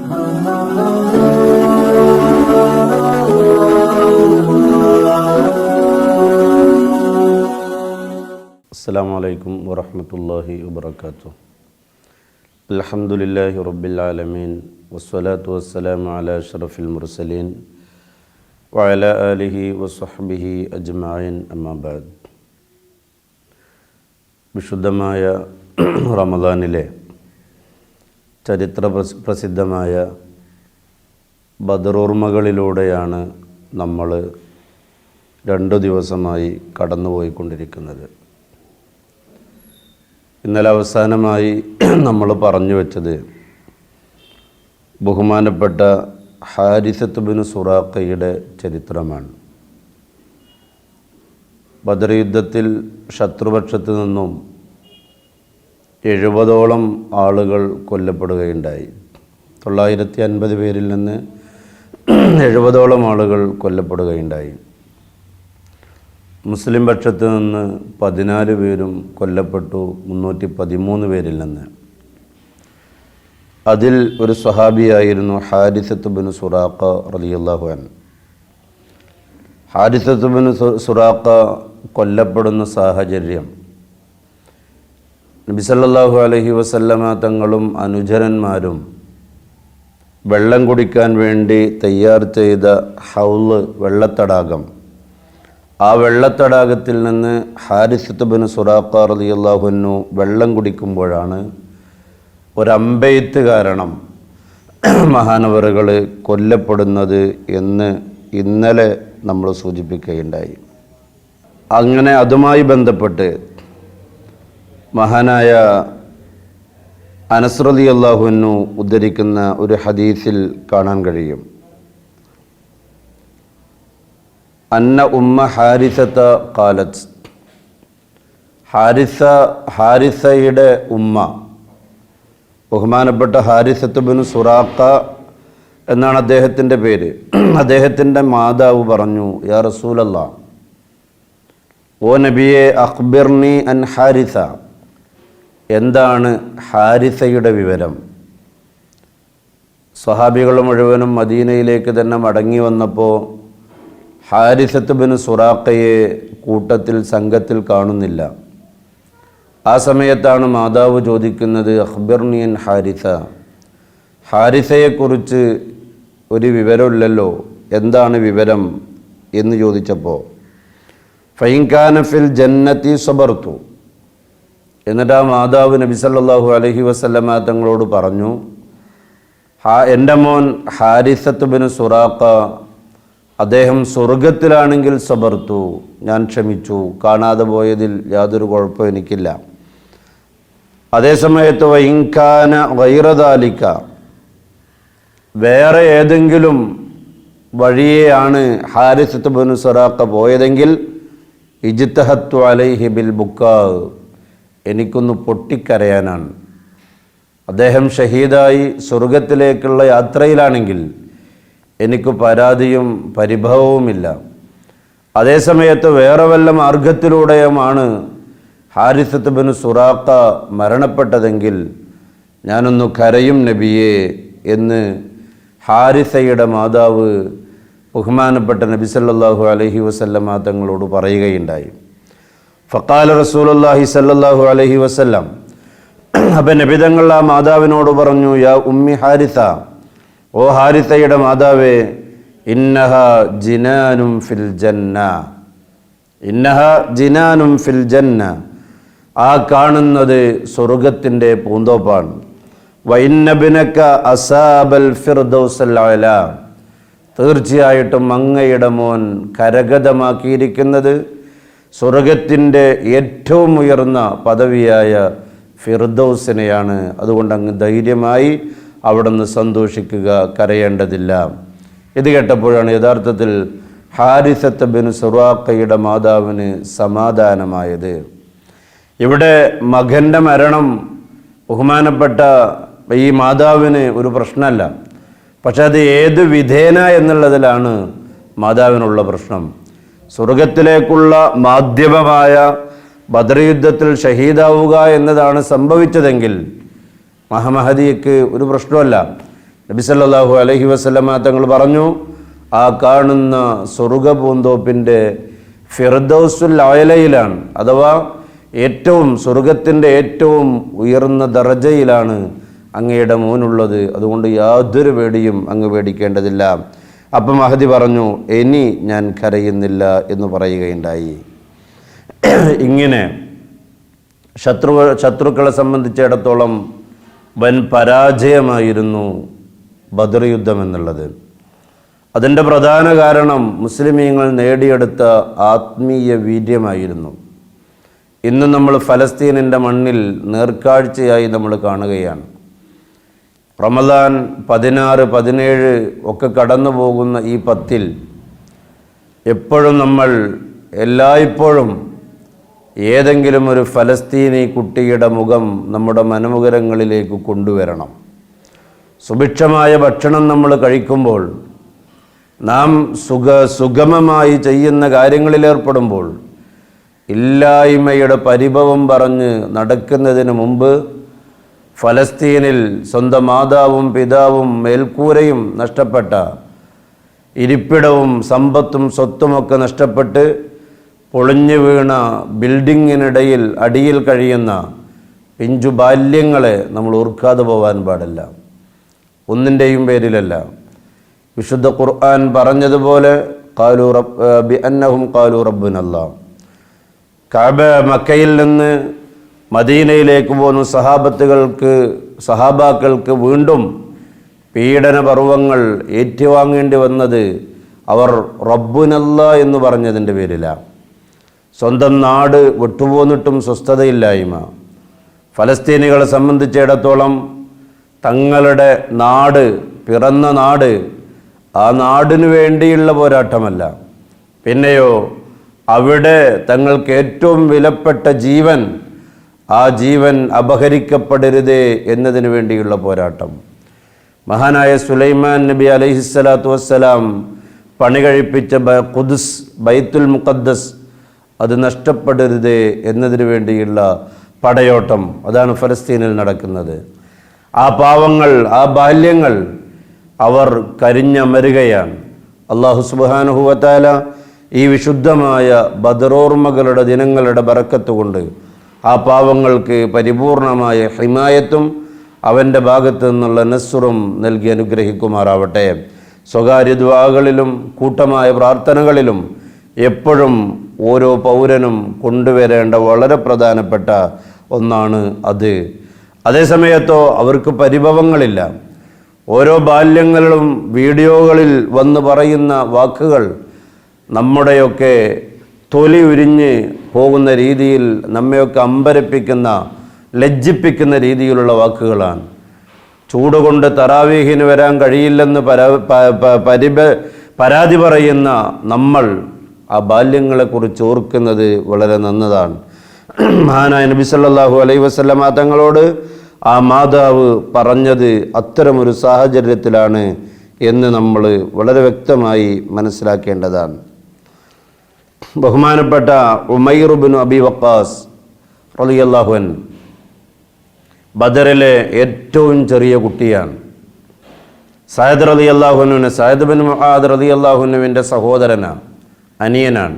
അസ്സലാമു അലൈക്കും വറഹ്മത്തുള്ളാഹി വബറകാതുഹു. അൽഹംദുലില്ലാഹി റബ്ബിൽ ആലമീൻ വസ്സലാത്തു വസ്സലാമു അലാ അഷ്റഫിൽ മുർസലീൻ വഅലാ ആലിഹി വസ്വഹ്ബിഹി അജ്മഈൻ അമ്മാ ബഅദ്. വിശുദ്ധമായ റമദാനിലെ ചരിത്ര പ്രസിദ്ധമായ ബദറോർമ്മകളിലൂടെയാണ് നമ്മൾ 2 ദിവസമായി കടന്നുപോയിക്കൊണ്ടിരിക്കുന്നത്. ഇന്നലെ അവസാനമായി നമ്മൾ പറഞ്ഞു വച്ചത് ബഹുമാനപ്പെട്ട ഹാരിസത്ത് ബിൻ സുറാഖയുടെ ചരിത്രമാണ്. ബദർ യുദ്ധത്തിൽ ശത്രുപക്ഷത്തു നിന്നും 70ഓളം ആളുകൾ കൊല്ലപ്പെടുകയുണ്ടായി. 950 പേരിൽ നിന്ന് 70ഓളം ആളുകൾ കൊല്ലപ്പെടുകയുണ്ടായി. മുസ്ലിം പക്ഷത്ത് നിന്ന് 14 പേരും കൊല്ലപ്പെട്ടു 313 പേരിൽ നിന്ന്. അതിൽ ഒരു സ്വഹാബിയായിരുന്നു ഹാരിസത്ത് ബിൻ സുറാഖ റളിയല്ലാഹു അൻഹു. ഹാരിസത്ത് ബിൻ സുറാഖ കൊല്ലപ്പെടുന്ന സാഹചര്യം നബി സല്ലല്ലാഹു അലൈഹി വസല്ലമ തങ്ങളും അനുചരന്മാരും വെള്ളം കുടിക്കാൻ വേണ്ടി തയ്യാർ ചെയ്ത ഹൗള് വെള്ളത്തടാകം, ആ വെള്ളത്തടാകത്തിൽ നിന്ന് ഹാരിസത്ത് ബിൻ സുറാഖ റളിയല്ലാഹു അൻഹു വെള്ളം കുടിക്കുമ്പോഴാണ് ഒരമ്പെയ്ത്ത് കാരണം മഹാനവറുകൾ കൊല്ലപ്പെടുന്നത് എന്ന് ഇന്നലെ നമ്മൾ സൂചിപ്പിക്കുകയുണ്ടായി. അങ്ങനെ അതുമായി ബന്ധപ്പെട്ട് മഹാനായ അനസ് റളിയല്ലാഹു അൻഹു ഉദ്ധരിക്കുന്ന ഒരു ഹദീസിൽ കാണാൻ കഴിയും. അന്ന ഉമ്മ ഹാരിസത ഖാലത്ത്, ഹാരിസയുടെ ഉമ്മ, ബഹുമാനപ്പെട്ട ഹാരിസത്ത് ബിൻ സുറാഖ എന്നാണ് അദ്ദേഹത്തിൻ്റെ പേര്. അദ്ദേഹത്തിൻ്റെ മാതാവ് പറഞ്ഞു, യാ റസൂലല്ലാഹ്, ഓ നബിയെ, അഖ്ബിർനി അൻ ഹാരിസ, എന്താണ് ഹാരിസയുടെ വിവരം? സ്വഹാബികൾ മുഴുവനും മദീനയിലേക്ക് തന്നെ മടങ്ങി വന്നപ്പോൾ ഹാരിസത്ത് ബിൻ സുറാഖയെ കൂട്ടത്തിൽ സംഘത്തിൽ കാണുന്നില്ല. ആ സമയത്താണ് മാതാവ് ചോദിക്കുന്നത്, അഖ്ബിർനി അൻ ഹാരിസ, ഹാരിസയെക്കുറിച്ച് ഒരു വിവരമില്ലല്ലോ, എന്താണ് വിവരം എന്ന് ചോദിച്ചപ്പോൾ ഫൈൻ കാന ഫിൽ ജന്നതി സബർതു, എന്നിട്ട് ആ മാതാവ് നബി സല്ലല്ലാഹു അലൈഹി വസല്ലമ തങ്ങളോട് പറഞ്ഞു, എൻ്റെ മോൻ ഹാരിസത്ത് ബിൻ സുറാഖ, അദ്ദേഹം സ്വർഗത്തിലാണെങ്കിൽ സബർത്തു, ഞാൻ ക്ഷമിച്ചു, കാണാതെ പോയതിൽ യാതൊരു കുഴപ്പവും എനിക്കില്ല. അതേസമയത്ത് വൈൻകാന ഗൈറദാലിക, വേറെ ഏതെങ്കിലും വഴിയെയാണ് ഹാരിസത്ത് ബിൻ സുറാഖ പോയതെങ്കിൽ ഇജ്തഹത്തു അലൈഹി ബിൽ ബുക്കാ, എനിക്കൊന്ന് പൊട്ടിക്കരയാനാണ്. അദ്ദേഹം ഷഹീദായി സ്വർഗത്തിലേക്കുള്ള യാത്രയിലാണെങ്കിൽ എനിക്ക് പരാതിയും പരിഭവവുമില്ല. അതേസമയത്ത് വേറെ വല്ല മാർഗത്തിലൂടെയുമാണ് ഹാരിസത്ത് ബിൻ സുറാഖ മരണപ്പെട്ടതെങ്കിൽ ഞാനൊന്ന് കരയും നബിയെ എന്ന് ഹാരിസയുടെ മാതാവ് ബഹുമാനപ്പെട്ട നബി സല്ലല്ലാഹു അലൈഹി വസല്ലമ തങ്ങളോട് പറയുകയുണ്ടായി. ഫഖാല റസൂലുള്ളാഹി സല്ലല്ലാഹു അലൈഹി വസല്ലം, അപ്പം നബി തങ്ങൾ ആ മാതാവിനോട് പറഞ്ഞു, യാ ഉമ്മി ഹാരിസ, ഓ ഹാരിസയുടെ മാതാവേ, ഇന്നഹ ജിനാനും ഫിൽ ജന്ന, ഇന്നഹ ജിനാനും ഫിൽ ജന്ന, ആ കാണുന്നത് സ്വർഗത്തിൻ്റെ പൂന്തോപ്പാണ്. വഇന്നബിനക അസാബൽ ഫിർദൗസൽ അലാ, തീർച്ചയായിട്ടും അങ്ങയുടെ മോൻ കരഗതമാക്കിയിരിക്കുന്നത് സ്വർഗത്തിൻ്റെ ഏറ്റവും ഉയർന്ന പദവിയായ ഫിർദൗസിനെയാണ്. അതുകൊണ്ട് അങ്ങ് ധൈര്യമായി അവിടെ നിന്ന് സന്തോഷിക്കുക, കരയേണ്ടതില്ല. ഇത് കേട്ടപ്പോഴാണ് യഥാർത്ഥത്തിൽ ഹാരിസത്ത് ബിൻ സുറാഖയുടെ മാതാവിന് സമാധാനമായത്. ഇവിടെ മകൻ്റെ മരണം ബഹുമാനപ്പെട്ട ഈ മാതാവിന് ഒരു പ്രശ്നമല്ല, പക്ഷെ അത് ഏത് വിധേന എന്നുള്ളതിലാണ് മാതാവിനുള്ള പ്രശ്നം. സ്വർഗത്തിലേക്കുള്ള മാധ്യമമായ ബദർ യുദ്ധത്തിൽ ഷഹീദാവുക എന്നതാണ് സംഭവിച്ചതെങ്കിൽ മഹമഹദിക്ക് ഒരു പ്രശ്നമല്ല. നബി സല്ലല്ലാഹു അലൈഹി വസല്ലമ തങ്ങൾ പറഞ്ഞു, ആ കാണുന്ന സ്വർഗ്ഗ പൂന്തോപ്പിൻ്റെ ഫിർദൗസുൽ അഅലയിലാണ്, അഥവാ സ്വർഗത്തിൻ്റെ ഏറ്റവും ഉയർന്ന ദറജയിലാണ് അങ്ങയുടെ മോനുള്ളത്. അതുകൊണ്ട് യാതൊരു പേടിയും അങ്ങ് പേടിക്കേണ്ടതില്ല. അപ്പം മഹദി പറഞ്ഞു, ഇനി ഞാൻ കരയുന്നില്ല എന്ന് പറയുകയുണ്ടായി. ഇങ്ങനെ ശത്രുക്കളെ സംബന്ധിച്ചിടത്തോളം വൻ പരാജയമായിരുന്നു ബദർ യുദ്ധം എന്നുള്ളത്. അതിൻ്റെ പ്രധാന കാരണം മുസ്ലിമീങ്ങൾ നേടിയെടുത്ത ആത്മീയ വീര്യമായിരുന്നു. ഇന്ന് നമ്മൾ ഫലസ്തീനിൻ്റെ മണ്ണിൽ നേർക്കാഴ്ചയായി നമ്മൾ കാണുകയാണ്. റമദാൻ 16, 17 ഒക്കെ കടന്നു പോകുന്ന ഈ 10-ൽ എപ്പോഴും നമ്മൾ എല്ലായ്പ്പോഴും ഏതെങ്കിലും ഒരു ഫലസ്തീനി കുട്ടിയുടെ മുഖം നമ്മുടെ മനമുഖരങ്ങളിലേക്ക് കൊണ്ടുവരണം. സുഭിക്ഷമായ ഭക്ഷണം നമ്മൾ കഴിക്കുമ്പോൾ, നാം സുഗമമായി ചെയ്യുന്ന കാര്യങ്ങളിലേർപ്പെടുമ്പോൾ, ഇല്ലായ്മയുടെ പരിഭവം പറഞ്ഞ് നടക്കുന്നതിന് മുമ്പ് ഫലസ്തീനിൽ സ്വന്തം മാതാവും പിതാവും മേൽക്കൂരയും നഷ്ടപ്പെട്ട, ഇരിപ്പിടവും സമ്പത്തും സ്വത്തുമൊക്കെ നഷ്ടപ്പെട്ട് പൊളിഞ്ഞു വീണ ബിൽഡിങ്ങിനിടയിൽ അടിയിൽ കഴിയുന്ന പിഞ്ചു ബാല്യങ്ങളെ നമ്മൾ ഓർക്കാതെ പോകാൻ പാടില്ല. ഒന്നിൻ്റെയും പേരിലല്ല. വിശുദ്ധ ഖുർആൻ പറഞ്ഞതുപോലെ ബിഅന്നഹും ഖാലൂ റബ്ബുനല്ലാഹ്. കഅബ മക്കയിൽ നിന്ന് മദീനയിലേക്ക് പോകുന്ന സഹാബാക്കൾക്ക് വീണ്ടും പീഡന പർവ്വങ്ങൾ ഏറ്റുവാങ്ങേണ്ടി വന്നത് അവർ റബ്ബുനല്ലാ എന്ന് പറഞ്ഞതിൻ്റെ പേരിലാണ്. സ്വന്തം നാട് വിട്ടുപോന്നിട്ടും സ്വസ്ഥതയില്ലായ്മ. ഫലസ്തീനികളെ സംബന്ധിച്ചിടത്തോളം തങ്ങളുടെ നാട്, പിറന്ന നാട്, ആ നാടിനു വേണ്ടിയുള്ള പോരാട്ടമല്ല, പിന്നെയോ അവിടെ തങ്ങൾക്ക് ഏറ്റവും വിലപ്പെട്ട ജീവൻ, ആ ജീവൻ അപഹരിക്കപ്പെടരുതേ എന്നതിന് വേണ്ടിയുള്ള പോരാട്ടം. മഹാനായ സുലൈമാൻ നബി അലൈഹിസ്സലാത്തു വസ്സലാം പണി കഴിപ്പിച്ച ഖുദ്സ്, ബൈത്തുൽ മുഖദ്ദസ്, അത് നഷ്ടപ്പെടരുതേ എന്നതിന് വേണ്ടിയുള്ള പടയോട്ടം. അതാണ് ഫലസ്തീനിൽ നടക്കുന്നത്. ആ പാവങ്ങൾ, ആ ബാല്യങ്ങൾ അവർ കരിഞ്ഞമരുകയാണ്. അല്ലാഹു സുബ്ഹാനഹു വ തആല ഈ വിശുദ്ധമായ ബദറോർമ്മകളുടെ ദിനങ്ങളുടെ ബറക്കത്ത് കൊണ്ട് ആ പാവങ്ങൾക്ക് പരിപൂർണമായ ഹിമായത്തും അവൻ്റെ ഭാഗത്തു നിന്നുള്ള നസ്റും നൽകി അനുഗ്രഹിക്കുമാറാവട്ടെ. സ്വകാര്യ ദുആകളിലും കൂട്ടമായ പ്രാർത്ഥനകളിലും എപ്പോഴും ഓരോ പൗരനും കൊണ്ടുവരേണ്ട വളരെ പ്രധാനപ്പെട്ട ഒന്നാണ് അത്. അതേസമയത്തോ അവർക്ക് പരിഭവങ്ങളില്ല. ഓരോ ബാല്യങ്ങളിലും വീഡിയോകളിൽ വന്ന് പറയുന്ന വാക്കുകൾ നമ്മുടെയൊക്കെ തൊലി ഉരിഞ്ഞ് പോകുന്ന രീതിയിൽ, നമ്മയൊക്കെ അമ്പരപ്പിക്കുന്ന, ലജ്ജിപ്പിക്കുന്ന രീതിയിലുള്ള വാക്കുകളാണ്. ചൂടുകൊണ്ട് തറാവീഹിന് വരാൻ കഴിയില്ലെന്ന് പരാതി പറയുന്ന നമ്മൾ ആ ബാല്യങ്ങളെക്കുറിച്ച് ഓർക്കുന്നത് വളരെ നന്നതാണ്. മഹാനായ നബി സല്ലല്ലാഹു അലൈഹി വസല്ലമ തങ്ങളോട് ആ മാതാവ് പറഞ്ഞത് അത്തരമൊരു സാഹചര്യത്തിലാണ് എന്ന് നമ്മൾ വളരെ വ്യക്തമായി മനസ്സിലാക്കേണ്ടതാണ്. ബഹുമാനപ്പെട്ട ഉമൈർ ഇബ്നു അബി വഖാസ് റളിയല്ലാഹു അൻഹു ബദറിലെ ഏറ്റവും ചെറിയ കുട്ടിയാണ്. സഅദ് റളിയല്ലാഹു അൻഹു, സഅദ് ബിൻ മുആദ് റളിയല്ലാഹു അൻഹുവിൻ്റെ സഹോദരനാണ്, അനിയനാണ്.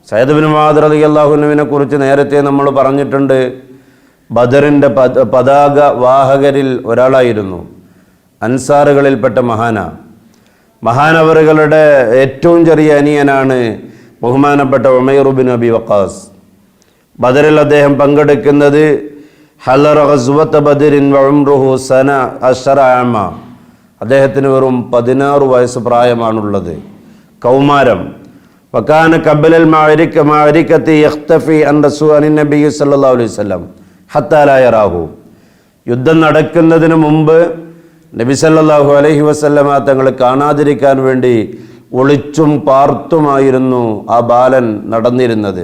സഅദ് ബിൻ മുആദ് റളിയല്ലാഹു അൻഹുവിനെ കുറിച്ച് നേരത്തെ നമ്മൾ പറഞ്ഞിട്ടുണ്ട്. ബദറിൻ്റെ പതാക വാഹകരിൽ ഒരാളായിരുന്നു. അൻസാറുകളിൽപ്പെട്ട മഹാനവറുകളുടെ ഏറ്റവും ചെറിയ അനിയനാണ് ബഹുമാനപ്പെട്ട ഉമൈർ ഇബ്നു അബി വഖാസ്. ബദറിൽ അദ്ദേഹം പങ്കെടുക്കുന്നത് ഹലറ ഗസ്വത ബദരിൻ വ ഉംറുഹു സന അശറ ആമ. അദ്ദേഹത്തിന് വെറും 16 വയസ്സ് പ്രായമാണുള്ളത്, കൗമാരം. വകാന ഖബലൽ മഅരികതി യഖ്തഫി അൻ റസൂലി നബി സല്ലല്ലാഹു അലൈഹി വസല്ലം ഹത്താ ലാ യറാഹു. യുദ്ധം നടക്കുന്നതിന് മുമ്പ് നബി സല്ലല്ലാഹു അലൈഹി വസല്ലമ തങ്ങൾ കാണാതിരിക്കാൻ വേണ്ടി ഒളിച്ചും പാർത്തുമായിരുന്നു ആ ബാലൻ നടന്നിരുന്നത്.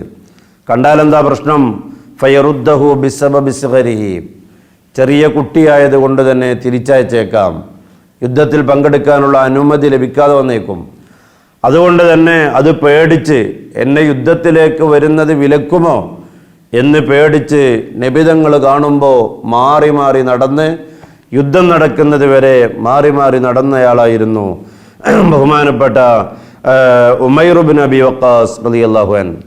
കണ്ടാലെന്താ പ്രശ്നം? ഫയറുദ്ദഹു ബിസബബി സിഗരിഹി. ചെറിയ കുട്ടിയായതുകൊണ്ട് തന്നെ തിരിച്ചയച്ചേക്കാം, യുദ്ധത്തിൽ പങ്കെടുക്കാനുള്ള അനുമതി ലഭിക്കാതെ വന്നേക്കും. അതുകൊണ്ട് തന്നെ അത് പേടിച്ച്, എന്നെ യുദ്ധത്തിലേക്ക് വരുന്നത് വിലക്കുമോ എന്ന് പേടിച്ച് നബിതങ്ങൾ കാണുമ്പോൾ മാറി മാറി നടന്ന് യുദ്ധം നടക്കുന്നത് വരെ മാറി മാറി നടന്നയാളായിരുന്നു ബഹുമാനപ്പെട്ട ഉമൈർ ഇബ്നു അബി വഖാസ് റളിയല്ലാഹു അൻഹു.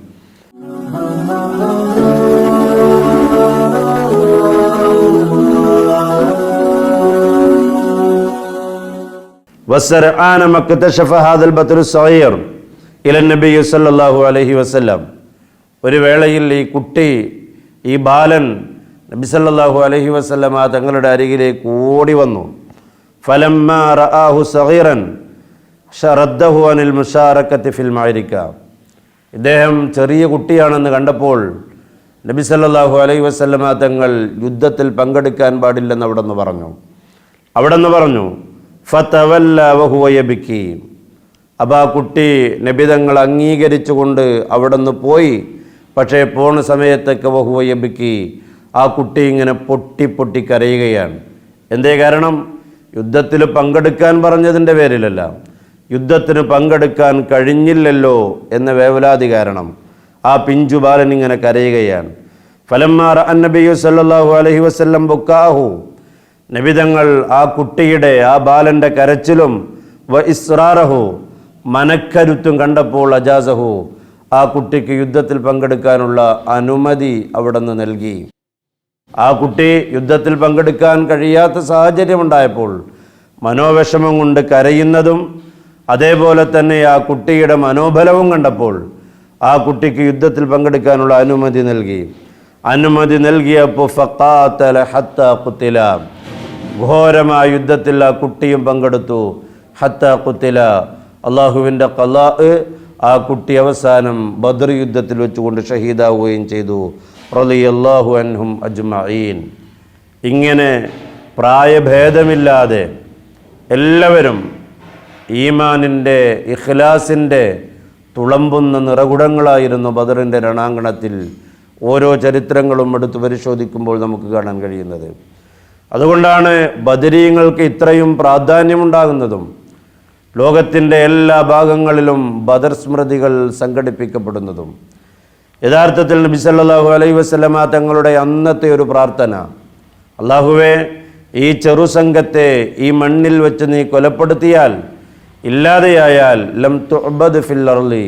وسرعان ما اكتشف هذا البطر الصغير الى النبي صلى الله عليه وسلم. ഒരു വേളയിൽ ഈ കുട്ടി, ഈ ബാലൻ നബി സല്ലല്ലാഹു അലൈഹി വസല്ലമ തങ്ങളുടെ അരികിലേക്ക് ഓടി വന്നു. ഫലമ്മാ റആഹു സഗീറൻ ശറദ്ദഹു അനിൽ മുശാറകത്തി ഫിൽ മഅരിക. ഇദ്ദേഹം ചെറിയ കുട്ടിയാണെന്ന് കണ്ടപ്പോൾ നബി സല്ലല്ലാഹു അലൈഹി വസല്ലമ തങ്ങൾ യുദ്ധത്തിൽ പങ്കെടുക്കാൻ പാടില്ലെന്ന് അവിടെന്ന് പറഞ്ഞു ഫതവല്ല വഹുവ യബ്കി. അപ്പോൾ ആ കുട്ടി നബി തങ്ങൾ അംഗീകരിച്ചുകൊണ്ട് അവിടുന്ന് പോയി. പക്ഷേ പോണ സമയത്തൊക്കെ വഹുവ യബ്കി, ആ കുട്ടി ഇങ്ങനെ പൊട്ടി പൊട്ടി കരയുകയാണ്. എന്തേ കാരണം? യുദ്ധത്തിൽ പങ്കെടുക്കാൻ പറഞ്ഞതിൻ്റെ പേരിലല്ല, യുദ്ധത്തിന് പങ്കെടുക്കാൻ കഴിഞ്ഞില്ലല്ലോ എന്ന വേവലാതി കാരണം ആ പിഞ്ചു ബാലൻ ഇങ്ങനെ കരയുകയാണ്. ഫലമ്മാ റഅ നബിയു സല്ലല്ലാഹു അലൈഹി വസല്ലം ബുക്കാഹു. നബിതങ്ങൾ ആ കുട്ടിയുടെ, ആ ബാലൻ്റെ കരച്ചിലും വ ഇസ്റാറഹു, മനക്കരുത്തും കണ്ടപ്പോൾ അജാസഹു, ആ കുട്ടിക്ക് യുദ്ധത്തിൽ പങ്കെടുക്കാനുള്ള അനുമതി അവിടുന്ന് നൽകി. ആ കുട്ടി യുദ്ധത്തിൽ പങ്കെടുക്കാൻ കഴിയാത്ത സാഹചര്യമുണ്ടായപ്പോൾ മനോവിഷമം കൊണ്ട് കരയുന്നതും അതേപോലെ തന്നെ ആ കുട്ടിയുടെ മനോബലവും കണ്ടപ്പോൾ ആ കുട്ടിക്ക് യുദ്ധത്തിൽ പങ്കെടുക്കാനുള്ള അനുമതി നൽകിയപ്പോൾ ഫഖാതല ഹത്താ ഖുതില, ഘോരമായ യുദ്ധത്തിൽ ആ കുട്ടിയും പങ്കെടുത്തു. ഹത്താ ഖുതില, അള്ളാഹുവിൻ്റെ ഖലാ, ആ കുട്ടി അവസാനം ബദർ യുദ്ധത്തിൽ വെച്ചുകൊണ്ട് ഷഹീദാവുകയും ചെയ്തു. റളിയല്ലാഹു അൻഹും അജ്മഈൻ. ഇങ്ങനെ പ്രായഭേദമില്ലാതെ എല്ലാവരും ഈമാനിൻ്റെ, ഇഖ്ലാസിൻ്റെ തുളമ്പുന്ന നിറകുടങ്ങളായിരുന്നു ബദറിൻ്റെ രണാങ്കണത്തിൽ. ഓരോ ചരിത്രങ്ങളും എടുത്ത് പരിശോധിക്കുമ്പോൾ നമുക്ക് കാണാൻ കഴിയുന്നത്. അതുകൊണ്ടാണ് ബദരീങ്ങൾക്ക് ഇത്രയും പ്രാധാന്യമുണ്ടാകുന്നതും ലോകത്തിൻ്റെ എല്ലാ ഭാഗങ്ങളിലും ബദർ സ്മൃതികൾ സംഘടിപ്പിക്കപ്പെടുന്നതും. യഥാർത്ഥത്തിൽ നബി സല്ലല്ലാഹു അലൈഹി വസല്ലമ തങ്ങളുടെ അന്നത്തെ ഒരു പ്രാർത്ഥന, അല്ലാഹുവേ, ഈ ചെറുസംഘത്തെ ഈ മണ്ണിൽ വെച്ച് നീ കൊലപ്പെടുത്തിയാൽ, ഇല്ലാതെയായാൽ, ലം തുഅബദ് ഫിൽ അർളി,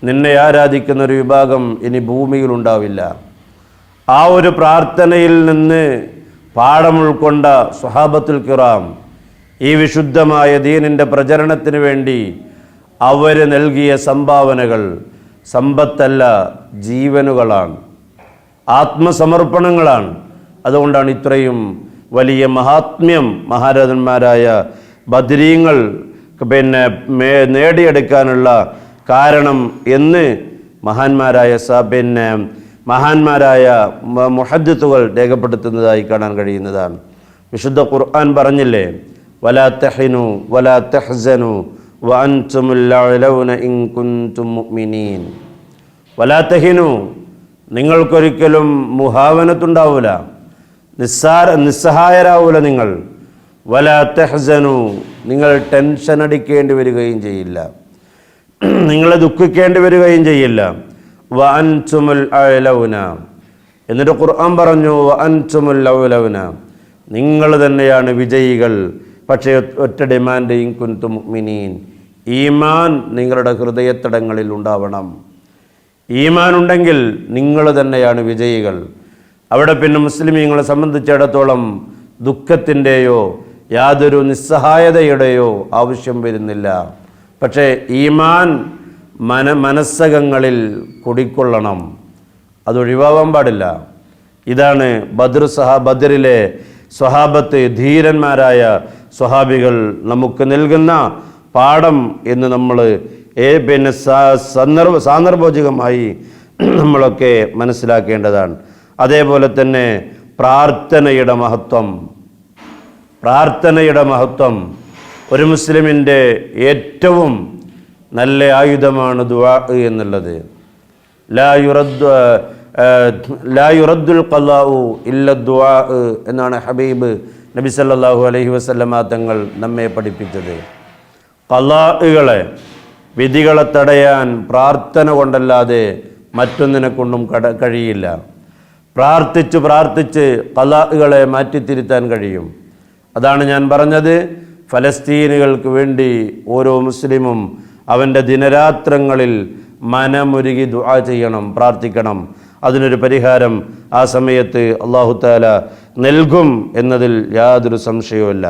നിന്നെ ആരാധിക്കുന്ന ഒരു വിഭാഗം ഇനി ഭൂമിയിൽ ഉണ്ടാവില്ല. ആ ഒരു പ്രാർത്ഥനയിൽ നിന്ന് പാഠം ഉൾക്കൊണ്ട സ്വഹാബത്തുൽ കിറാം ഈ വിശുദ്ധമായ ദീനിൻ്റെ പ്രചരണത്തിന് വേണ്ടി അവർ നൽകിയ സംഭാവനകൾ സമ്പത്തല്ല, ജീവനുകളാണ്, ആത്മസമർപ്പണങ്ങളാണ്. അതുകൊണ്ടാണ് ഇത്രയും വലിയ മഹാത്മ്യം മഹാരഥന്മാരായ ബദരീങ്ങൾ നേടിയെടുക്കാനുള്ള കാരണം എന്ന് മഹാന്മാരായ മുഹദ്ദിത്തുകൾ രേഖപ്പെടുത്തുന്നതായി കാണാൻ കഴിയുന്നതാണ്. വിശുദ്ധ ഖുർആൻ പറഞ്ഞില്ലേ, വലാ തഹിനു വലാ തഹ്സനു വഅൻതുമുൽ അഅലൗന ഇൻ കുൻതും മുഅ്മിനീൻ. വലാ തഹിനു, നിങ്ങൾക്കൊരിക്കലും മുഹാവനത്തുണ്ടാവൂല, നിസ്സഹായരാവൂല നിങ്ങൾ. വലാ തഹ്സനു, നിങ്ങൾ ടെൻഷൻ അടിക്കേണ്ടി വരികയും ചെയ്യില്ല, നിങ്ങളെ ദുഃഖിക്കേണ്ടി വരികയും ചെയ്യില്ല. വഅൻതുമുൽ അഅലൗന, എന്നിട്ട് ഖുർആൻ പറഞ്ഞു വഅൻതുമുൽ അഅലൗന, നിങ്ങൾ തന്നെയാണ് വിജയികൾ. പക്ഷേ ഒറ്റ ഡിമാൻഡ്, ഇൻ കുൻതും മുഅ്മിനീൻ, ഈമാൻ നിങ്ങളുടെ ഹൃദയത്തടങ്ങളിൽ ഉണ്ടാവണം. ഈമാൻ ഉണ്ടെങ്കിൽ നിങ്ങൾ തന്നെയാണ് വിജയികൾ. അവിടെ പിന്നെ മുസ്ലിമീങ്ങളെ സംബന്ധിച്ചിടത്തോളം ദുഃഖത്തിൻ്റെയോ യാതൊരു നിസ്സഹായതയുടെയോ ആവശ്യം വരുന്നില്ല. പക്ഷേ ഈമാൻ മനസ്സകങ്ങളിൽ കുടിക്കൊള്ളണം, അതൊഴിവാവാൻ പാടില്ല. ഇതാണ് ബദറിലെ സ്വഹാബത്ത്, ധീരന്മാരായ സ്വഹാബികൾ നമുക്ക് നൽകുന്ന പാഠം എന്ന് നമ്മൾ പിന്നെ സാന്ദർഭോചികമായി നമ്മളൊക്കെ മനസ്സിലാക്കേണ്ടതാണ്. അതേപോലെ തന്നെ പ്രാർത്ഥനയുടെ മഹത്വം ഒരു മുസ്ലിമിൻ്റെ ഏറ്റവും നല്ല ആയുധമാണ് ദുആ എന്നുള്ളത്. ലാ യുറദ്ദുൽ ഖലാഉ ഇല്ല ദുആ എന്നാണ് ഹബീബ് നബി സല്ലല്ലാഹു അലൈഹി വസല്ലമ തങ്ങൾ നമ്മെ പഠിപ്പിച്ചത്. ഖലാഉകളെ, വിധികളെ തടയാൻ പ്രാർത്ഥന കൊണ്ടല്ലാതെ മറ്റൊന്നിനെ കൊണ്ടും കഴിയില്ല. പ്രാർത്ഥിച്ച് ഖലാഉകളെ മാറ്റിത്തിരുത്താൻ കഴിയും. അതാണ് ഞാൻ പറഞ്ഞത്, ഫലസ്തീനുകൾക്ക് വേണ്ടി ഓരോ മുസ്ലിമും അവൻ്റെ ദിനരാത്രങ്ങളിൽ മനമുരുകി ദുആ ചെയ്യണം, പ്രാർത്ഥിക്കണം. അതിനൊരു പരിഹാരം ആ സമയത്ത് അല്ലാഹു തആല നൽകും എന്നതിൽ യാതൊരു സംശയവുമില്ല.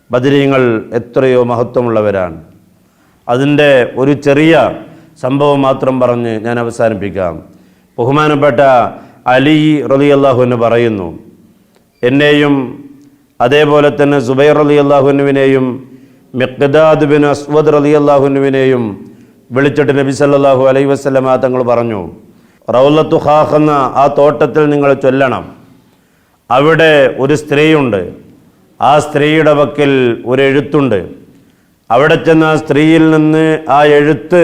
ബദരീങ്ങൾ എത്രയോ മഹത്വമുള്ളവരാണ്. അതിൻ്റെ ഒരു ചെറിയ സംഭവം മാത്രം പറഞ്ഞ് ഞാൻ അവസാനിപ്പിക്കാം. ബഹുമാനപ്പെട്ട അലി റളിയല്ലാഹു അൻഹു പറയുന്നു, എന്നെയും അതേപോലെ തന്നെ സുബൈർ റളിയല്ലാഹു അൻഹുവിനെയും മിഖ്ദാദ് ബിൻ അസ്വദ് റളിയല്ലാഹു അൻഹുവിനെയും വിളിച്ചിട്ട് നബി സല്ലല്ലാഹു അലൈഹി വസല്ലമ തങ്ങൾ പറഞ്ഞു, റൗലത്തു ഖാഖ് എന്ന ആ തോട്ടത്തിൽ നിങ്ങൾ ചൊല്ലണം. അവിടെ ഒരു സ്ത്രീയുണ്ട്, ആ സ്ത്രീയുടെ പക്കൽ ഒരു എഴുത്തുണ്ട്. അവിടെ ചെന്ന് ആ സ്ത്രീയിൽ നിന്ന് ആ എഴുത്ത്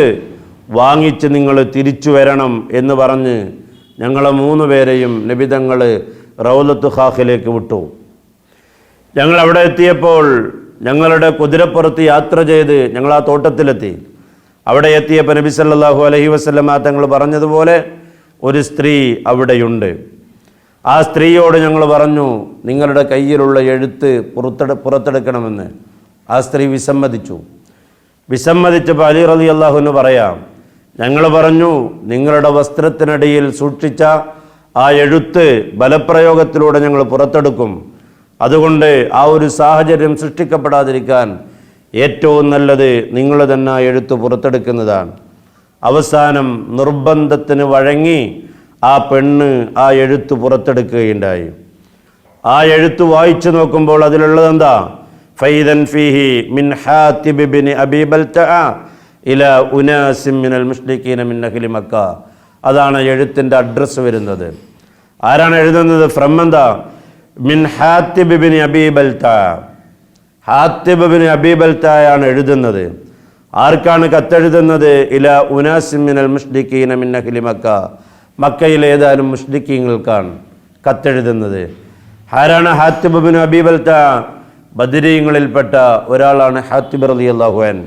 വാങ്ങിച്ച് നിങ്ങൾ തിരിച്ചു വരണം എന്ന് പറഞ്ഞ് ഞങ്ങളെ 3 പേരെയും നബി തങ്ങൾ റൗലത്തു ഖാഖിലേക്ക് വിട്ടു. ഞങ്ങൾ അവിടെ എത്തിയപ്പോൾ ഞങ്ങളുടെ കുതിരപ്പുറത്ത് യാത്ര ചെയ്ത് ഞങ്ങൾ ആ തോട്ടത്തിലെത്തി. അവിടെ എത്തിയപ്പോൾ നബി സല്ലല്ലാഹു അലൈഹി വസല്ലമ തങ്ങൾ പറഞ്ഞതുപോലെ ഒരു സ്ത്രീ അവിടെയുണ്ട്. ആ സ്ത്രീയോട് ഞങ്ങൾ പറഞ്ഞു, നിങ്ങളുടെ കയ്യിലുള്ള എഴുത്ത് പുറത്തെടുക്കണമെന്ന്. ആ സ്ത്രീ വിസമ്മതിച്ചപ്പോൾ അലി റളിയല്ലാഹു അൻഹു പറയാം, ഞങ്ങൾ പറഞ്ഞു, നിങ്ങളുടെ വസ്ത്രത്തിനടിയിൽ സൂക്ഷിച്ച ആ എഴുത്ത് ബലപ്രയോഗത്തിലൂടെ ഞങ്ങൾ പുറത്തെടുക്കും. അതുകൊണ്ട് ആ ഒരു സാഹചര്യം സൃഷ്ടിക്കപ്പെടാതിരിക്കാൻ ഏറ്റവും നല്ലത് നിങ്ങൾ തന്നെ ആ എഴുത്ത് പുറത്തെടുക്കുന്നതാണ്. അവസാനം നിർബന്ധത്തിന് വഴങ്ങി ആ പെണ്ണ് ആ എഴുത്ത് പുറത്തെടുക്കുകയുണ്ടായി. ആ എഴുത്ത് വായിച്ചു നോക്കുമ്പോൾ അതിലുള്ളതെന്താ? ഫൈദൻ ഫീഹി മിൻ ഹാത്തിബ് ഇബ്നു അബീ ബൽതഅ ഇലാ ഉനാസിൻ മിനൽ മുശ്രിക്കീന മിൻ അഹ്ലി മക്ക. അതാണ് എഴുത്തിൻ്റെ അഡ്രസ്സ് വരുന്നത്. ആരാണ് എഴുതുന്നത്? ഫ്രം എന്താ? മിൻ ഹാത്തിബ് ഇബ്നു അബീ ബൽതഅ. ഹാത്തിബ് ഇബ്നു അബീ ബൽതഅയാണ് എഴുതുന്നത്. ആർക്കാണ് കത്തെഴുതുന്നത്? ഇലാ ഉനാസിൻ മിനൽ മുശ്രിക്കീന മിൻ അഹ്ലി മക്ക. മക്കയിലെ ഏതാനും മുശ്രിക്കീങ്ങൾക്കാണ് കത്തെഴുതുന്നത്. ആരാണ് ഹാത്തിബ് ഇബ്നു അബീ ബൽതഅ? ബദരീങ്ങളിൽപ്പെട്ട ഒരാളാണ് ഹാത്തിബ് റളിയല്ലാഹു അൻഹു.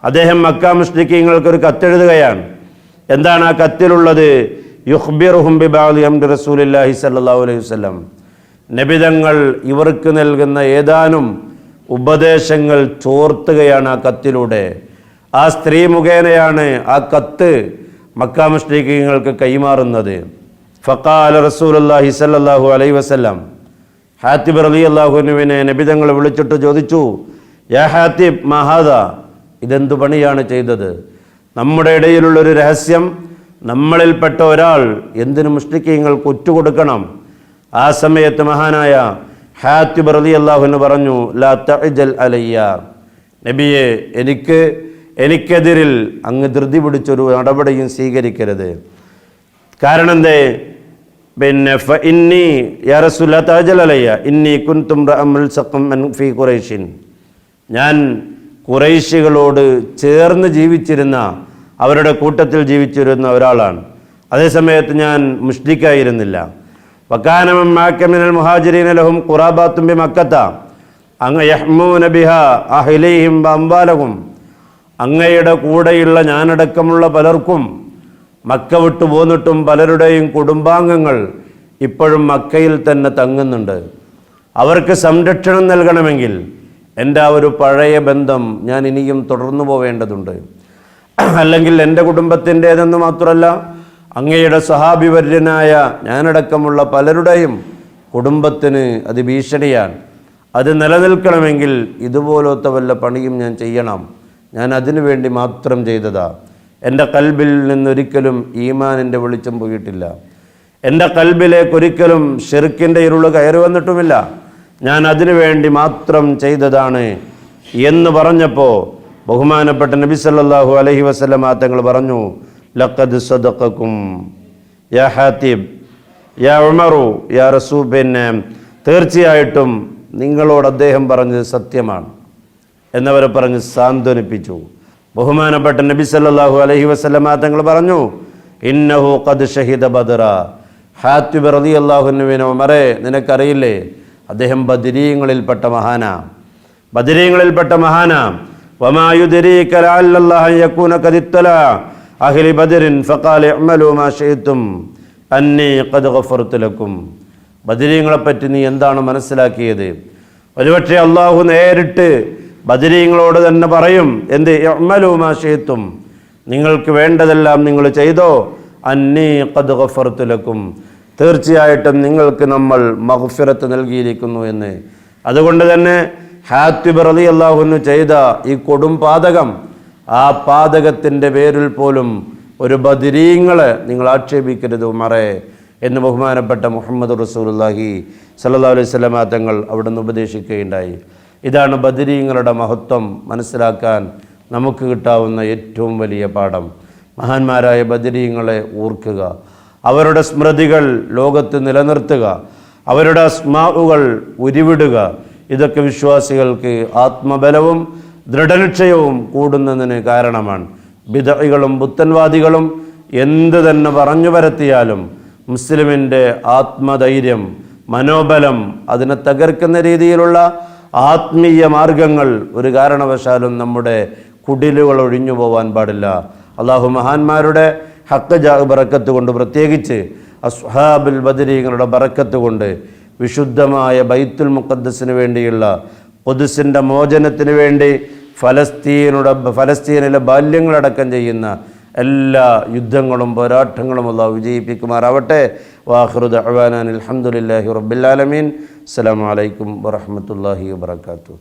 അദ്ദേഹം മക്ക മുശ്രിക്കീങ്ങൾക്ക് ഒരു കത്തെഴുതുകയാണ്. എന്താണ് ആ കത്തിലുള്ളത്? യുഖ്ബിറുഹും ബിബഅദി അംരി റസൂലില്ലാഹി സ്വല്ലല്ലാഹു അലൈഹി വസല്ലം. നബിതങ്ങൾ ഇവർക്ക് നൽകുന്ന ഏതാനും ഉപദേശങ്ങൾ ചോർത്തുകയാണ് ആ കത്തിലൂടെ. ആ സ്ത്രീ മുഖേനയാണ് ആ കത്ത് മക്ക മുശ്രിക്കീങ്ങൾക്ക് കൈമാറുന്നത്. ഫഖാല റസൂലുള്ളാഹി സ്വല്ലല്ലാഹു അലൈഹി വസല്ലം, ഹാത്തിബ് റളിയല്ലാഹു അൻഹുവിനെ നബിതങ്ങൾ വിളിച്ചിട്ട് ചോദിച്ചു, യാ ഹാത്തിബ് മാ ഹാദാ, ഇതെന്തു പണിയാണ് ചെയ്തത്? നമ്മുടെ ഇടയിലുള്ളൊരു രഹസ്യം നമ്മളിൽപ്പെട്ട ഒരാൾ എന്തിനു മുശ്രിക്കീങ്ങൾക്ക് ഒറ്റുകൊടുക്കണം? ആ സമയത്ത് മഹാനായ ഹാത്തിബ് റളിയല്ലാഹു അൻഹു പറഞ്ഞു, ലാ തഅജൽ അലയ്യ, നബിയെ എനിക്കെതിരിൽ അങ്ങ് ധൃതി പിടിച്ചൊരു നടപടിയും സ്വീകരിക്കരുത്. കാരണം എന്തേ? പിന്നെ ഫഇന്നി യാ റസൂല തഅജൽ അലയ്യ ഇന്നി കുൻതും റഅമുൽ സഖം ഫീ ഖുറൈശിൻ, ഞാൻ ഖുറൈശികളോട് ചേർന്ന് ജീവിച്ചിരുന്ന, അവരുടെ കൂട്ടത്തിൽ ജീവിച്ചിരുന്ന ഒരാളാണ്. അതേസമയത്ത് ഞാൻ മുശ്രിക്കായിരുന്നില്ല. വകാന മഅക മിനൽ മുഹാജിരീന ലഹും ഖുറാബാത്തും ബിമക്കത്ത അങ്ങ യഹ്മൂന ബിഹാ അഹ്ലിഹിം വഅംവാലഹും, അങ്ങയുടെ കൂടെയുള്ള ഞാനടക്കമുള്ള പലർക്കും മക്ക വിട്ടു പോന്നിട്ടും പലരുടെയും കുടുംബാംഗങ്ങൾ ഇപ്പോഴും മക്കയിൽ തന്നെ തങ്ങുന്നുണ്ട്. അവർക്ക് സംരക്ഷണം നൽകണമെങ്കിൽ എൻ്റെ ആ ഒരു പഴയ ബന്ധം ഞാൻ ഇനിയും തുടർന്നു പോവേണ്ടതുണ്ട്. അല്ലെങ്കിൽ എൻ്റെ കുടുംബത്തിൻ്റേതെന്ന് മാത്രമല്ല, അങ്ങയുടെ സഹാബിവര്യനായ ഞാനടക്കമുള്ള പലരുടെയും കുടുംബത്തിന് അത് ഭീഷണിയാണ്. അത് നിലനിൽക്കണമെങ്കിൽ ഇതുപോലത്തെ വല്ല പണിയും ഞാൻ ചെയ്യണം. ഞാൻ അതിനു വേണ്ടി മാത്രം ചെയ്തതാ. എൻ്റെ കൽബിൽ നിന്നൊരിക്കലും ഈമാനിൻ്റെ വെളിച്ചം പോയിട്ടില്ല. എൻ്റെ കൽബിലേക്കൊരിക്കലും ഷിർക്കിൻ്റെ ഇരുള് കയറി വന്നിട്ടുമില്ല. ഞാൻ അതിനു വേണ്ടി മാത്രം ചെയ്തതാണ് എന്ന് പറഞ്ഞപ്പോൾ ബഹുമാനപ്പെട്ട നബി സല്ലല്ലാഹു അലൈഹി വസല്ലമ തങ്ങൾ പറഞ്ഞു, ലഖദ് സദഖക്കും യാ ഹാത്തിബ് യാ ഉമറു യാ റസൂൽ, പിന്നെ തീർച്ചയായിട്ടും നിങ്ങളോട് അദ്ദേഹം പറഞ്ഞത് സത്യമാണ് എന്നവരെ പറഞ്ഞ് സാന്ത്വനിപ്പിച്ചു. ബഹുമാനപ്പെട്ട നബി സല്ലല്ലാഹു അലൈഹി വസല്ലമ തങ്ങൾ പറഞ്ഞു, ഇന്നഹു ഖദ് ഷഹിദ ബദറ. ഹാത്തിബ് റളിയല്ലാഹു അൻഹുവിനെ ഉമറേ, നിനക്കറിയില്ലേ, അദ്ദേഹം ബദരീങ്ങളിൽപ്പെട്ട മഹാനാ. വമാ യുദ്രീക ലഅല്ലല്ലാഹ യകൂന ഖദ് ഇത്തല അഹ്ലി ബദരിൻ ഫഖാല ഇഅ്മലൂ മാ ശിഅ്തും അന്നി ഖദ് ഗഫർതു ലക്കും. ബദരീങ്ങളെപ്പറ്റി നീ എന്താണ് മനസ്സിലാക്കിയത്? ഒരുപക്ഷെ അള്ളാഹു നേരിട്ട് ബദരീങ്ങളോട് തന്നെ പറയും, എന്ത്? ഇഅ്മലൂ മാ ശിഅ്തും, നിങ്ങൾക്ക് വേണ്ടതെല്ലാം നിങ്ങൾ ചെയ്തോ, അന്നീ ഖദ് ഗഫർതു ലക്കും, തീർച്ചയായിട്ടും നിങ്ങൾക്ക് നമ്മൾ മഗ്ഫിറത്ത് നൽകിയിരിക്കുന്നു എന്ന്. അതുകൊണ്ട് തന്നെ ഹാത്തിബ് റളിയല്ലാഹു അൻഹു ചെയ്ത ഈ കൊടും പാതകം, ആ പാതകത്തിൻ്റെ പേരിൽ പോലും ഒരു ബദരീങ്ങളെ നിങ്ങൾ ആക്ഷേപിക്കരുത് ഉമറേ എന്ന് ബഹുമാനപ്പെട്ട മുഹമ്മദ് റസൂലുള്ളാഹി സ്വല്ലല്ലാഹു അലൈഹി വസല്ലമ തങ്ങൾ അവിടെ നിന്ന് ഉപദേശിക്കുകയുണ്ടായി. ഇതാണ് ബദരീങ്ങളുടെ മഹത്വം മനസ്സിലാക്കാൻ നമുക്ക് കിട്ടാവുന്ന ഏറ്റവും വലിയ പാഠം. മഹാന്മാരായ ബദരീങ്ങളെ ഓർക്കുക, അവരുടെ സ്മൃതികൾ ലോകത്ത് നിലനിർത്തുക, അവരുടെ അസ്മാഉകൾ ഉരുവിടുക. ഇതൊക്കെ വിശ്വാസികൾക്ക് ആത്മബലവും ദൃഢനിശ്ചയവും കൂടുന്നതിന് കാരണമാണ്. ബിദ്അകളും പുത്തൻവാദികളും എന്ത് തന്നെ പറഞ്ഞു പരത്തിയാലും മുസ്ലിമിൻ്റെ ആത്മധൈര്യം, മനോബലം അതിനെ തകർക്കുന്ന രീതിയിലുള്ള ആത്മീയ മാർഗങ്ങൾ ഒരു കാരണവശാലും നമ്മുടെ കുടിലുകൾ ഒഴിഞ്ഞു പോവാൻ പാടില്ല. അള്ളാഹു മഹാന്മാരുടെ ഹക്ക് ബറക്കത്ത് കൊണ്ട്, പ്രത്യേകിച്ച് അസ്ഹാബുൽ ബദരീങ്ങളുടെ ബറക്കത്ത് കൊണ്ട് വിശുദ്ധമായ ബൈത്തുൽ മുഖദ്ദസിന് വേണ്ടിയുള്ള ഖുദ്സിൻ്റെ മോചനത്തിന് വേണ്ടി ഫലസ്തീനിലെ ബാല്യങ്ങളടക്കം ചെയ്യുന്ന എല്ലാ യുദ്ധങ്ങളും പോരാട്ടങ്ങളും അല്ലാഹു വിജയിപ്പിക്കുമാറാവട്ടെ. വാഖിറു ദഅ്വാനാ അൽഹംദുലില്ലാഹി റബ്ബിൽ ആലമീൻ. അസ്സലാമു അലൈക്കും വറഹ്മത്തുള്ളാഹി വബറകാതുഹു.